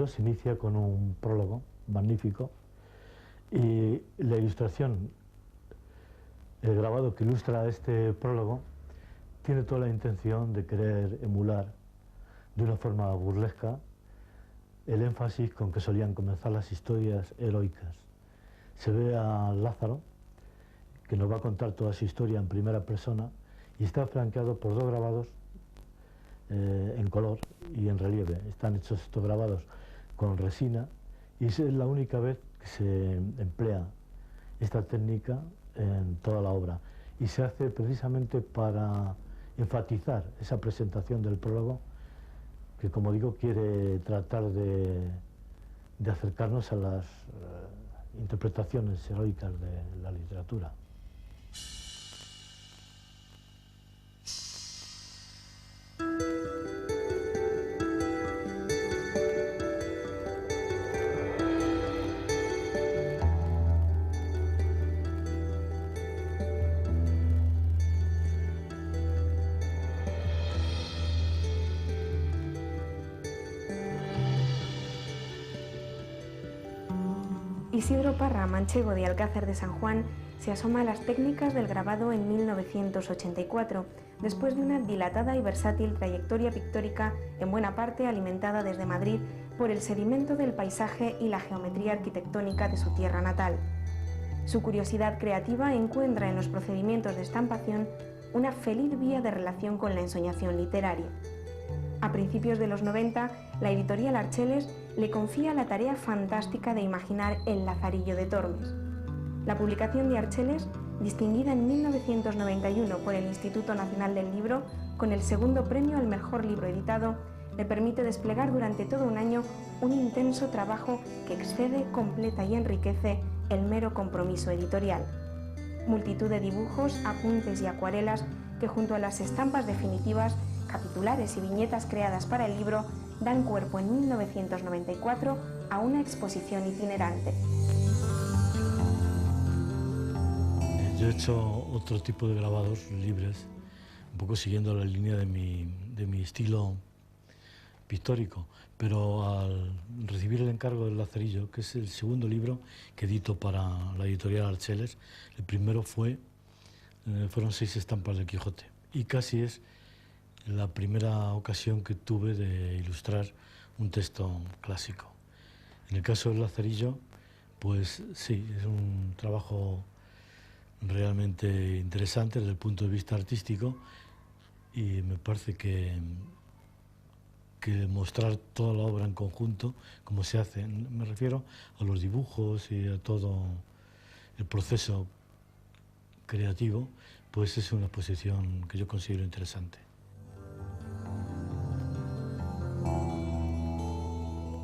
libro se inicia con un prólogo magnífico y la ilustración, el grabado que ilustra este prólogo, tiene toda la intención de querer emular de una forma burlesca el énfasis con que solían comenzar las historias heroicas. Se ve a Lázaro, que nos va a contar toda su historia en primera persona, y está flanqueado por dos grabados en color y en relieve. Están hechos estos grabados con resina y es la única vez que se emplea esta técnica en toda la obra, y se hace precisamente para enfatizar esa presentación del prólogo que, como digo, quiere tratar de acercarnos a las interpretaciones heroicas de la literatura. Isidro Parra, manchego de Alcázar de San Juan, se asoma a las técnicas del grabado en 1984, después de una dilatada y versátil trayectoria pictórica, en buena parte alimentada desde Madrid por el sedimento del paisaje y la geometría arquitectónica de su tierra natal. Su curiosidad creativa encuentra en los procedimientos de estampación una feliz vía de relación con la ensoñación literaria. A principios de los 90, la editorial Archeles le confía la tarea fantástica de imaginar el Lazarillo de Tormes. La publicación de Archeles, distinguida en 1991 por el Instituto Nacional del Libro con el segundo premio al mejor libro editado, le permite desplegar durante todo un año un intenso trabajo que excede, completa y enriquece el mero compromiso editorial. Multitud de dibujos, apuntes y acuarelas que, junto a las estampas definitivas, capitulares y viñetas creadas para el libro, dan cuerpo en 1994 a una exposición itinerante. Yo he hecho otro tipo de grabados libres, un poco siguiendo la línea de mi estilo pictórico, pero al recibir el encargo del Lazarillo, que es el segundo libro que edito para la editorial Archeles, el primero fueron 6 estampas de Quijote, y casi es la primera ocasión que tuve de ilustrar un texto clásico. En el caso del Lazarillo, pues sí, es un trabajo realmente interesante desde el punto de vista artístico, y me parece que mostrar toda la obra en conjunto, como se hace, me refiero a los dibujos y a todo el proceso creativo, pues es una exposición que yo considero interesante.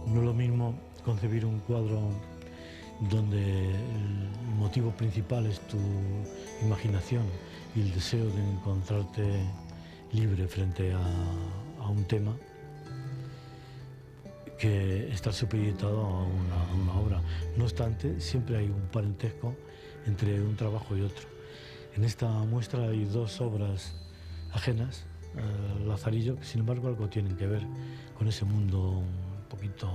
No es lo mismo concebir un cuadro donde el motivo principal es tu imaginación y el deseo de encontrarte libre frente a un tema, que estar supeditado a una obra. No obstante, siempre hay un parentesco entre un trabajo y otro. En esta muestra hay 2 obras ajenas al Lazarillo, que sin embargo algo tienen que ver con ese mundo un poquito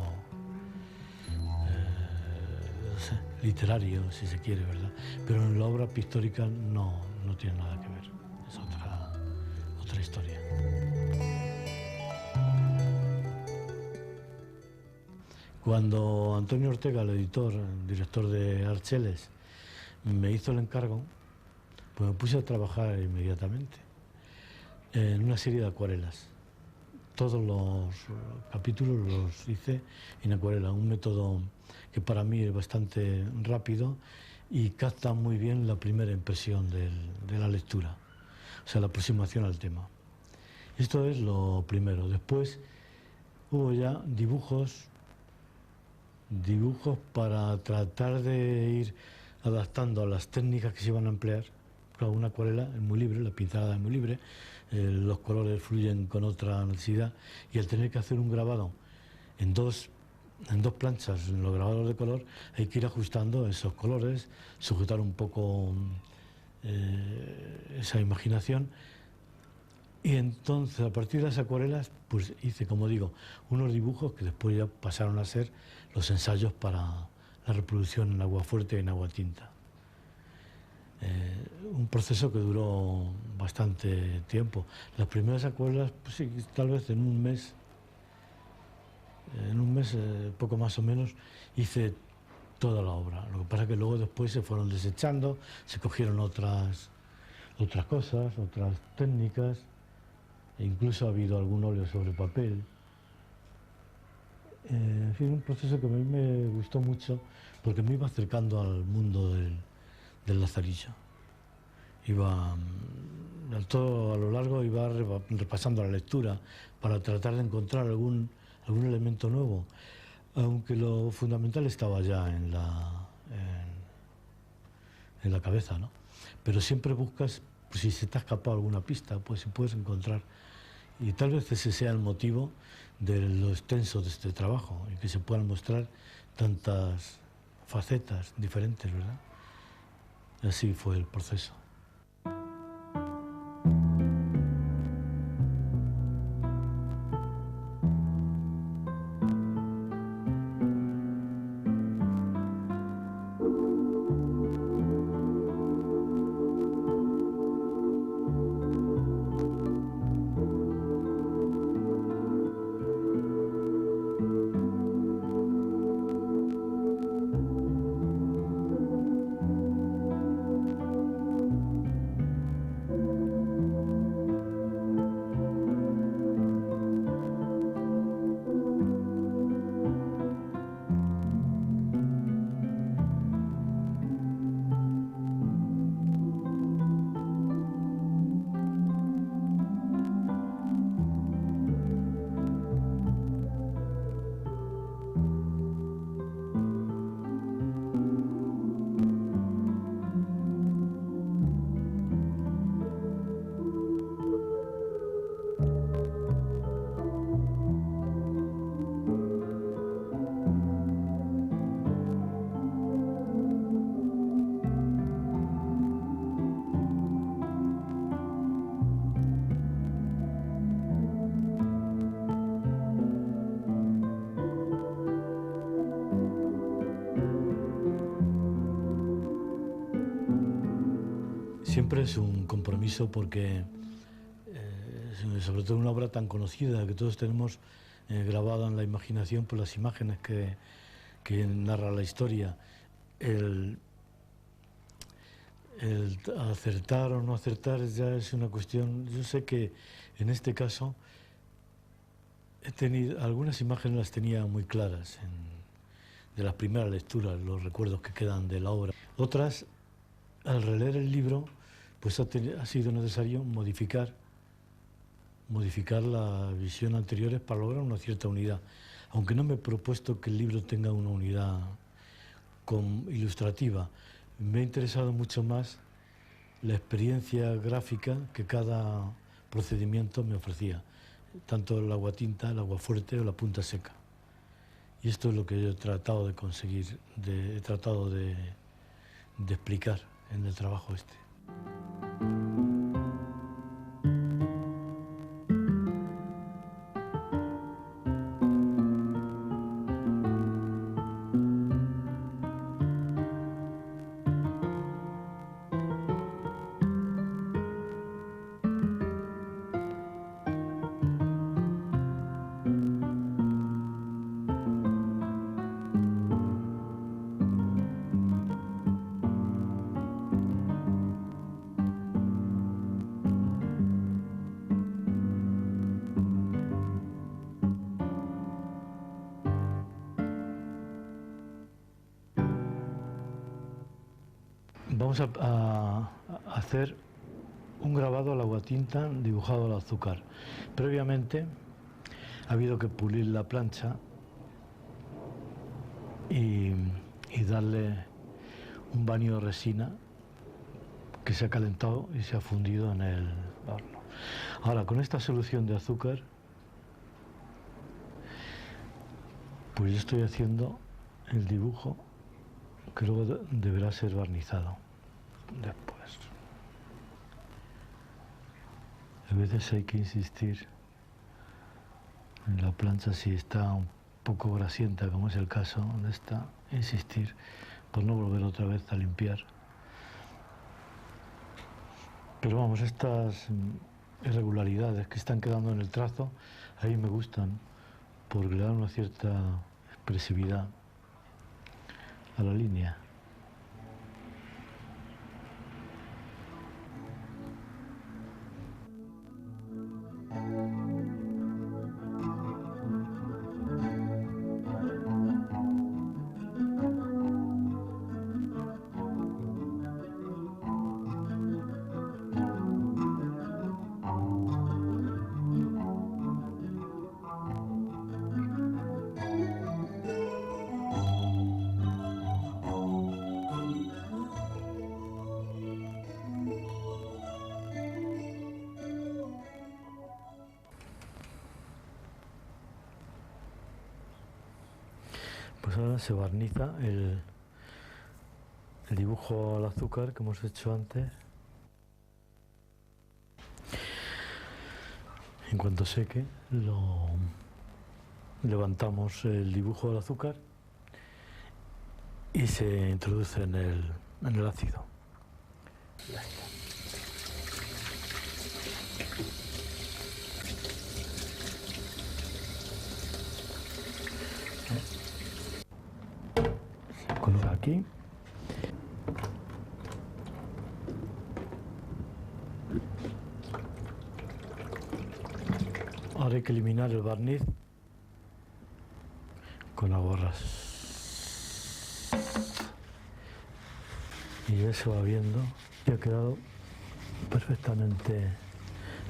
no sé, literario, si se quiere, ¿verdad? Pero en la obra pictórica no tiene nada que ver, es otra historia. Cuando Antonio Ortega, el editor, el director de Archeles, me hizo el encargo, pues me puse a trabajar inmediatamente en una serie de acuarelas. Todos los capítulos los hice en acuarela, un método que para mí es bastante rápido y capta muy bien la primera impresión de la lectura, o sea, la aproximación al tema. Esto es lo primero. Después hubo ya dibujos para tratar de ir adaptando a las técnicas que se iban a emplear. Claro, una acuarela es muy libre, la pincelada es muy libre, los colores fluyen con otra necesidad, y al tener que hacer un grabado en dos planchas, en los grabados de color, hay que ir ajustando esos colores, sujetar un poco esa imaginación, Y entonces, a partir de las acuarelas, pues hice, como digo, unos dibujos que después ya pasaron a ser los ensayos para la reproducción en agua fuerte y en agua tinta. Un proceso que duró bastante tiempo. Las primeras acuarelas, pues sí, tal vez en un mes, poco más o menos, hice toda la obra. Lo que pasa es que luego después se fueron desechando, se cogieron otras cosas, otras técnicas, e incluso ha habido algún óleo sobre papel. En fin, un proceso que a mí me gustó mucho porque me iba acercando al mundo del Lazarillo. Iba todo a lo largo, iba repasando la lectura para tratar de encontrar algún elemento nuevo, aunque lo fundamental estaba ya en la cabeza, ¿no? Pero siempre buscas, pues, si se te ha escapado alguna pista, pues si puedes encontrar. Y tal vez ese sea el motivo de lo extenso de este trabajo y que se puedan mostrar tantas facetas diferentes, ¿verdad? Así fue el proceso. Siempre es un compromiso porque, sobre todo una obra tan conocida que todos tenemos grabada en la imaginación por las imágenes que narra la historia, el acertar o no acertar ya es una cuestión. Yo sé que en este caso algunas imágenes las tenía muy claras de las primeras lecturas, los recuerdos que quedan de la obra. Otras, al releer el libro, pues ha sido necesario modificar la visión anteriores para lograr una cierta unidad. Aunque no me he propuesto que el libro tenga una unidad ilustrativa, me ha interesado mucho más la experiencia gráfica que cada procedimiento me ofrecía, tanto el agua tinta, el agua fuerte o la punta seca. Y esto es lo que yo he tratado de conseguir, he tratado de explicar en el trabajo este. Vamos a hacer un grabado al aguatinta dibujado al azúcar. Previamente ha habido que pulir la plancha y darle un baño de resina que se ha calentado y se ha fundido en el horno. Ahora, con esta solución de azúcar, pues yo estoy haciendo el dibujo que luego deberá ser barnizado después. A veces hay que insistir en la plancha si está un poco grasienta, como es el caso de esta, insistir por no volver otra vez a limpiar. Pero vamos, estas irregularidades que están quedando en el trazo, a mí me gustan, porque le dan una cierta expresividad a la línea. Pues ahora se barniza el dibujo al azúcar que hemos hecho antes. En cuanto seque, levantamos el dibujo al azúcar y se introduce en el ácido. Ya está. Se coloca aquí. Ahora hay que eliminar el barniz con aguarrás. Y ya se va viendo que ha quedado perfectamente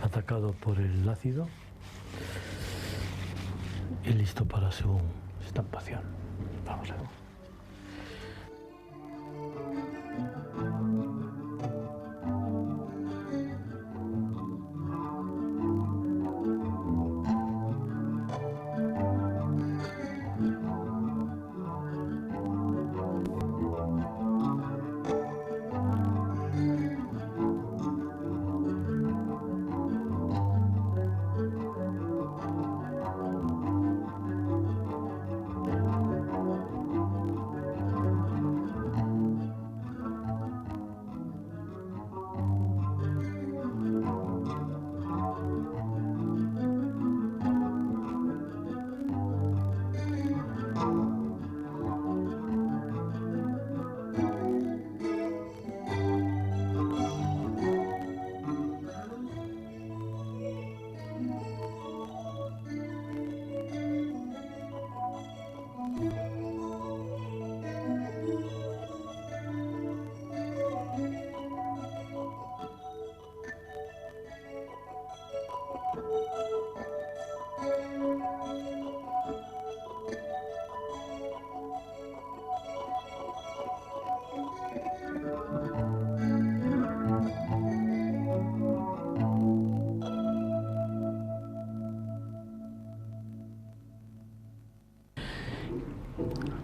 atacado por el ácido y listo para su estampación. Vamos a ver.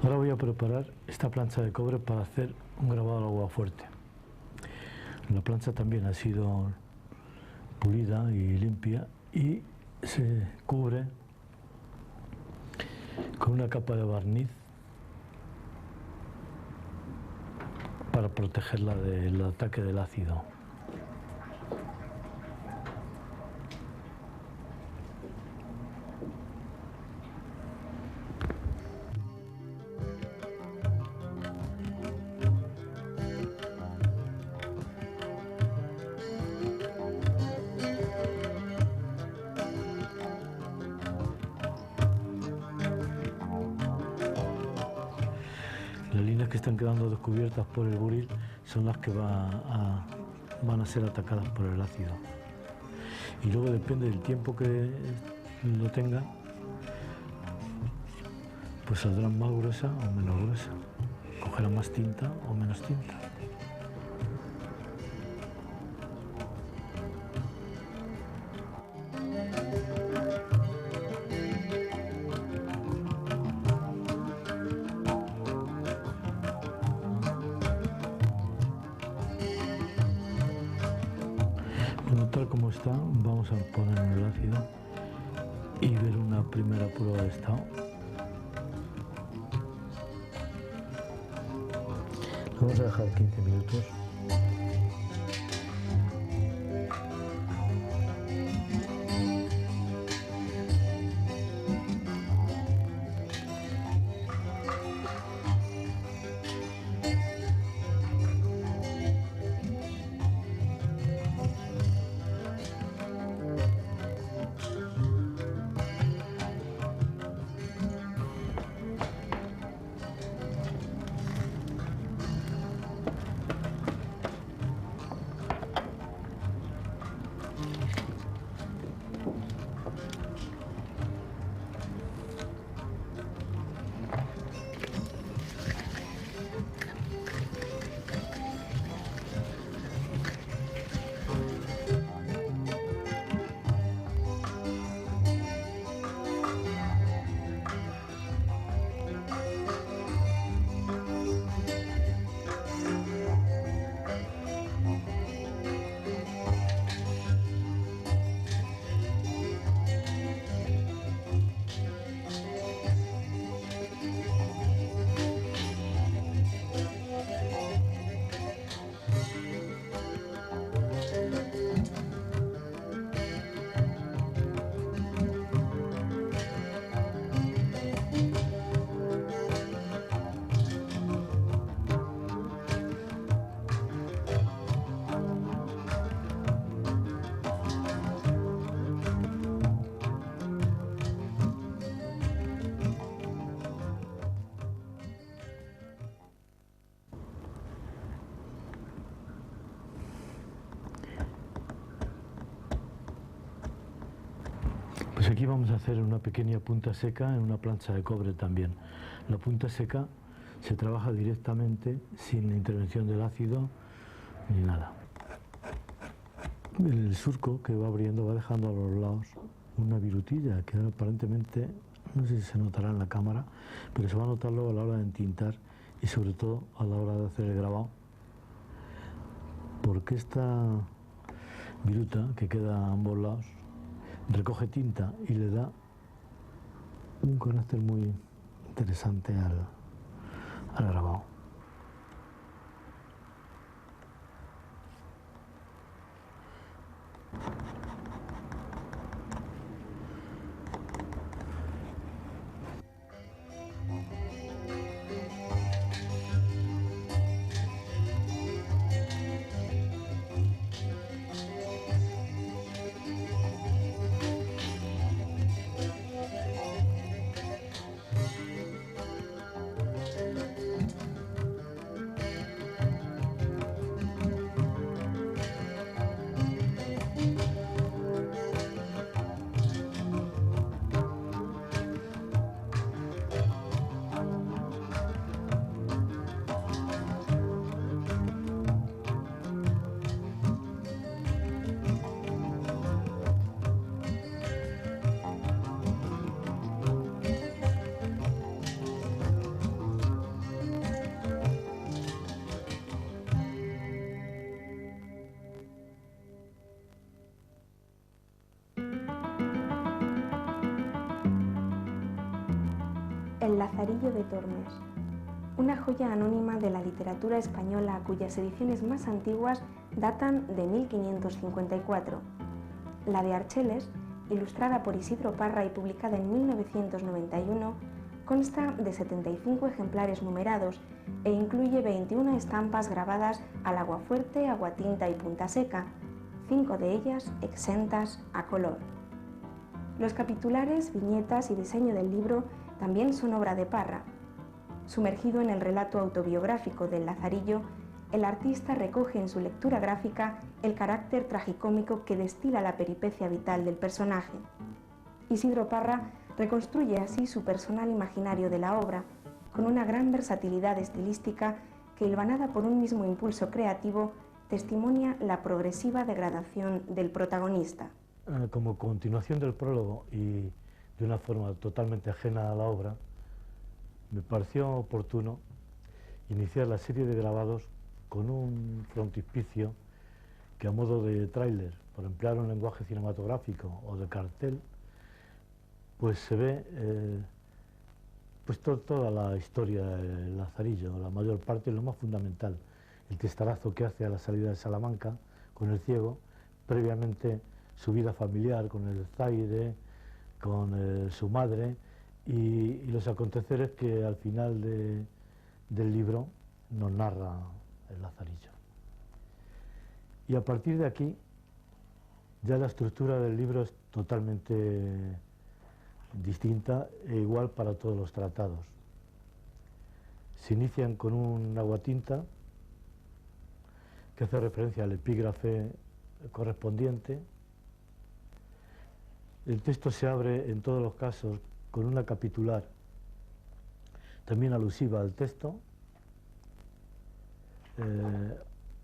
Ahora voy a preparar esta plancha de cobre para hacer un grabado al agua fuerte. La plancha también ha sido pulida y limpia y se cubre con una capa de barniz para protegerla del ataque del ácido. Las líneas que están quedando descubiertas por el buril son las que van a ser atacadas por el ácido. Y luego depende del tiempo que lo tenga, pues saldrán más gruesa o menos gruesa. Cogerá más tinta o menos tinta. Cuando Tal como está, vamos a poner en el ácido y ver una primera prueba de estado. Lo vamos a dejar 15 minutos. Pues aquí vamos a hacer una pequeña punta seca en una plancha de cobre también. La punta seca se trabaja directamente sin la intervención del ácido ni nada. El surco que va abriendo va dejando a los lados una virutilla que aparentemente, no sé si se notará en la cámara, pero se va a notar luego a la hora de entintar y sobre todo a la hora de hacer el grabado, porque esta viruta que queda a ambos lados recoge tinta y le da un carácter muy interesante al grabado. El Lazarillo de Tormes, una joya anónima de la literatura española cuyas ediciones más antiguas datan de 1554. La de Archeles, ilustrada por Isidro Parra y publicada en 1991, consta de 75 ejemplares numerados e incluye 21 estampas grabadas al aguafuerte, aguatinta y punta seca, 5 de ellas exentas a color. Los capitulares, viñetas y diseño del libro también son obra de Parra. Sumergido en el relato autobiográfico del Lazarillo, el artista recoge en su lectura gráfica el carácter tragicómico que destila la peripecia vital del personaje. Isidro Parra reconstruye así su personal imaginario de la obra, con una gran versatilidad estilística que, hilvanada por un mismo impulso creativo, testimonia la progresiva degradación del protagonista. Como continuación del prólogo y de una forma totalmente ajena a la obra, me pareció oportuno iniciar la serie de grabados con un frontispicio que, a modo de tráiler por emplear un lenguaje cinematográfico o de cartel, pues se ve pues toda la historia del Lazarillo, la mayor parte, lo más fundamental, el testarazo que hace a la salida de Salamanca con el ciego, previamente su vida familiar con el Zaide, con su madre y los aconteceres que al final del libro nos narra el Lazarillo. Y a partir de aquí ya la estructura del libro es totalmente distinta e igual para todos los tratados. Se inician con un aguatinta que hace referencia al epígrafe correspondiente. El texto se abre en todos los casos con una capitular también alusiva al texto.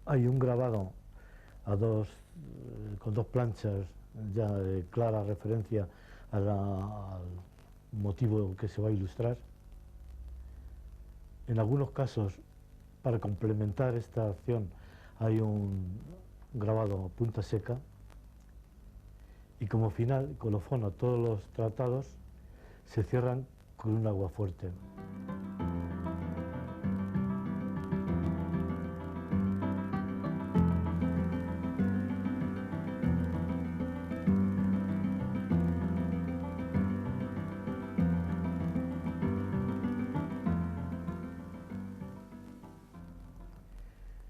Hay un grabado con dos planchas ya de clara referencia al motivo que se va a ilustrar. En algunos casos, para complementar esta acción, hay un grabado punta seca, y como final, colofón a todos los tratados, se cierran con un aguafuerte.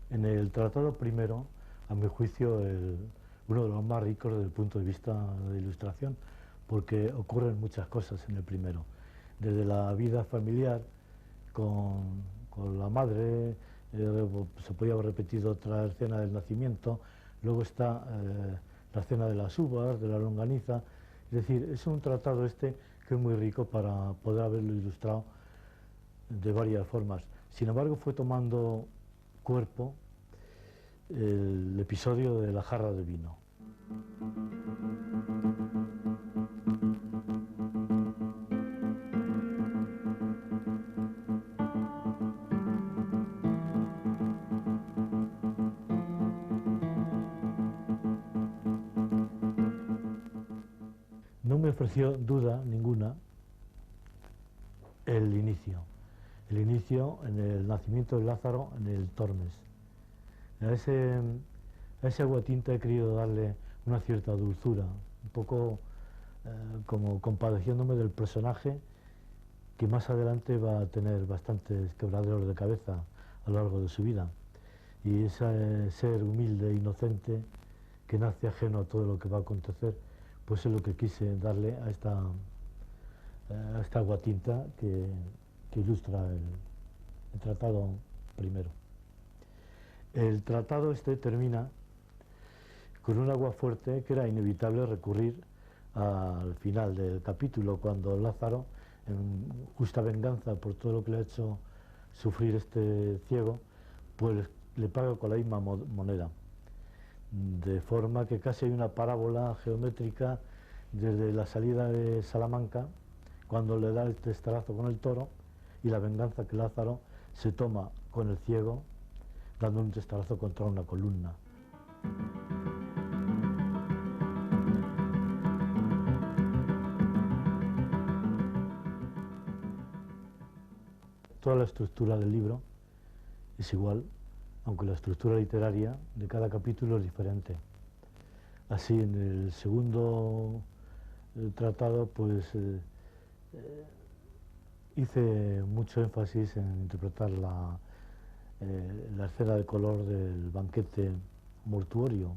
En el tratado primero, a mi juicio, uno de los más ricos desde el punto de vista de ilustración, porque ocurren muchas cosas en el primero, desde la vida familiar con la madre, se podía haber repetido otra escena del nacimiento, luego está la escena de las uvas, de la longaniza, es decir, es un tratado que es muy rico para poder haberlo ilustrado de varias formas. Sin embargo, fue tomando cuerpo el episodio de la jarra de vino. No me ofreció duda ninguna el inicio en el nacimiento de Lázaro en el Tormes. A ese aguatinta he querido darle una cierta dulzura, un poco como compadeciéndome del personaje que más adelante va a tener bastantes quebraderos de cabeza a lo largo de su vida. Y ese ser humilde e inocente que nace ajeno a todo lo que va a acontecer, pues es lo que quise darle a esta aguatinta que ilustra el tratado primero. El tratado termina con un aguafuerte que era inevitable recurrir al final del capítulo, cuando Lázaro, en justa venganza por todo lo que le ha hecho sufrir este ciego, pues le paga con la misma moneda. De forma que casi hay una parábola geométrica desde la salida de Salamanca, cuando le da el testarazo con el toro, y la venganza que Lázaro se toma con el ciego, dando un testarazo contra una columna. Toda la estructura del libro es igual, aunque la estructura literaria de cada capítulo es diferente. Así, en el segundo tratado, pues hice mucho énfasis en interpretar la escena de color del banquete mortuorio,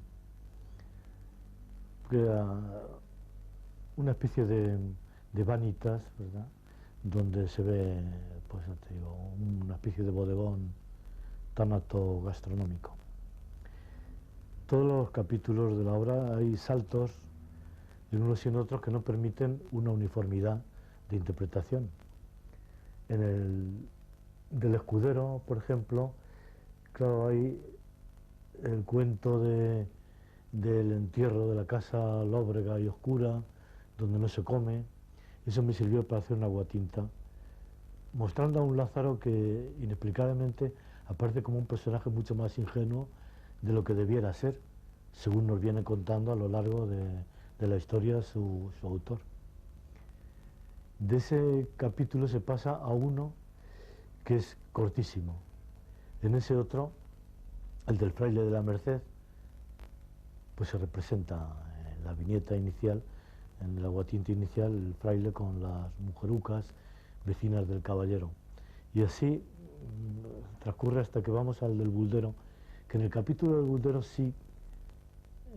que era una especie de vanitas, ¿verdad?, donde se ve, pues te digo, una especie de bodegón tanato gastronómico. Todos los capítulos de la obra hay saltos en unos y en otros que no permiten una uniformidad de interpretación. En el del escudero, por ejemplo, claro, hay el cuento del entierro de la casa lóbrega y oscura, donde no se come. Eso me sirvió para hacer una aguatinta, mostrando a un Lázaro que inexplicablemente aparece como un personaje mucho más ingenuo de lo que debiera ser, según nos viene contando a lo largo de la historia su autor. De ese capítulo se pasa a uno que es cortísimo. En ese otro, el del fraile de la Merced, pues se representa en la viñeta inicial, en el aguatinta inicial, el fraile con las mujerucas vecinas del caballero. Y así transcurre hasta que vamos al del Buldero, que en el capítulo del Buldero sí,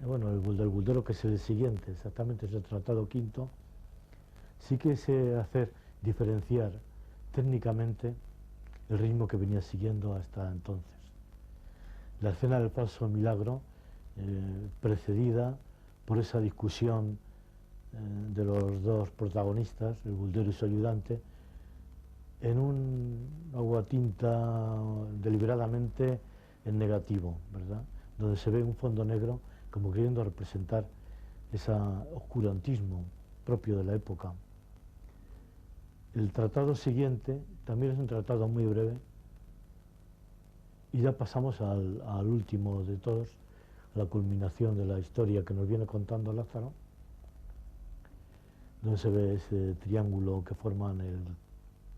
bueno, el del Buldero, que es el siguiente, exactamente es el Tratado Quinto, sí que se hace diferenciar técnicamente el ritmo que venía siguiendo hasta entonces. La escena del falso milagro, precedida por esa discusión de los dos protagonistas, el buldero y su ayudante, en un aguatinta deliberadamente en negativo, ¿verdad? Donde se ve un fondo negro como queriendo representar ese oscurantismo propio de la época. El tratado siguiente también es un tratado muy breve y ya pasamos al último de todos, a la culminación de la historia que nos viene contando Lázaro, donde se ve ese triángulo que forman el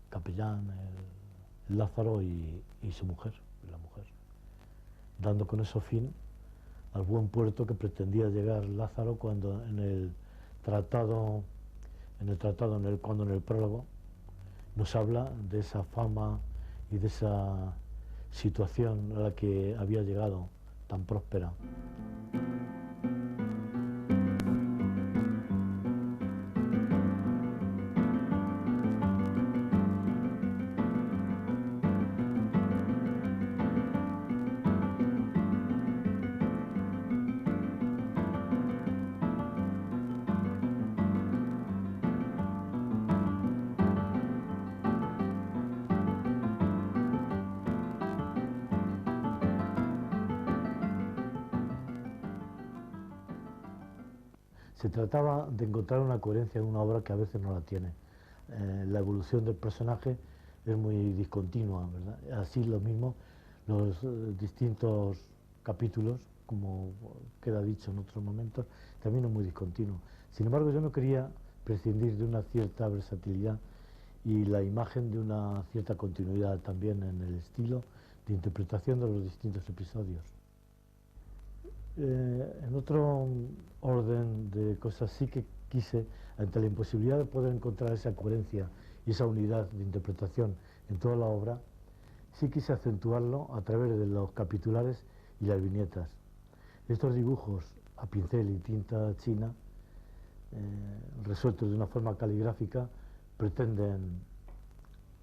capellán, el Lázaro y su mujer, la mujer, dando con eso fin al buen puerto que pretendía llegar Lázaro cuando en el prólogo nos habla de esa fama y de esa situación a la que había llegado tan próspera. Se trataba de encontrar una coherencia en una obra que a veces no la tiene. La evolución del personaje es muy discontinua, ¿verdad? Así lo mismo los distintos capítulos, como queda dicho en otros momentos, también es muy discontinuo. Sin embargo, yo no quería prescindir de una cierta versatilidad y la imagen de una cierta continuidad también en el estilo de interpretación de los distintos episodios. En otro orden de cosas sí que quise, ante la imposibilidad de poder encontrar esa coherencia y esa unidad de interpretación en toda la obra, sí quise acentuarlo a través de los capitulares y las viñetas. Estos dibujos a pincel y tinta china, resueltos de una forma caligráfica, pretenden,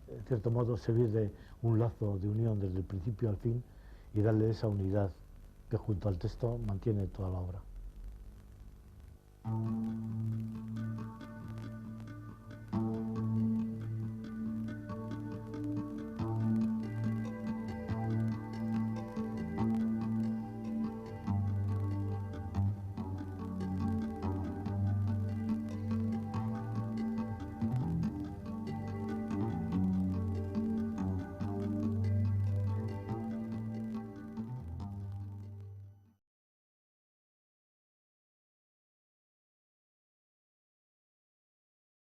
en cierto modo, servir de un lazo de unión desde el principio al fin y darle esa unidad que junto al texto mantiene toda la obra.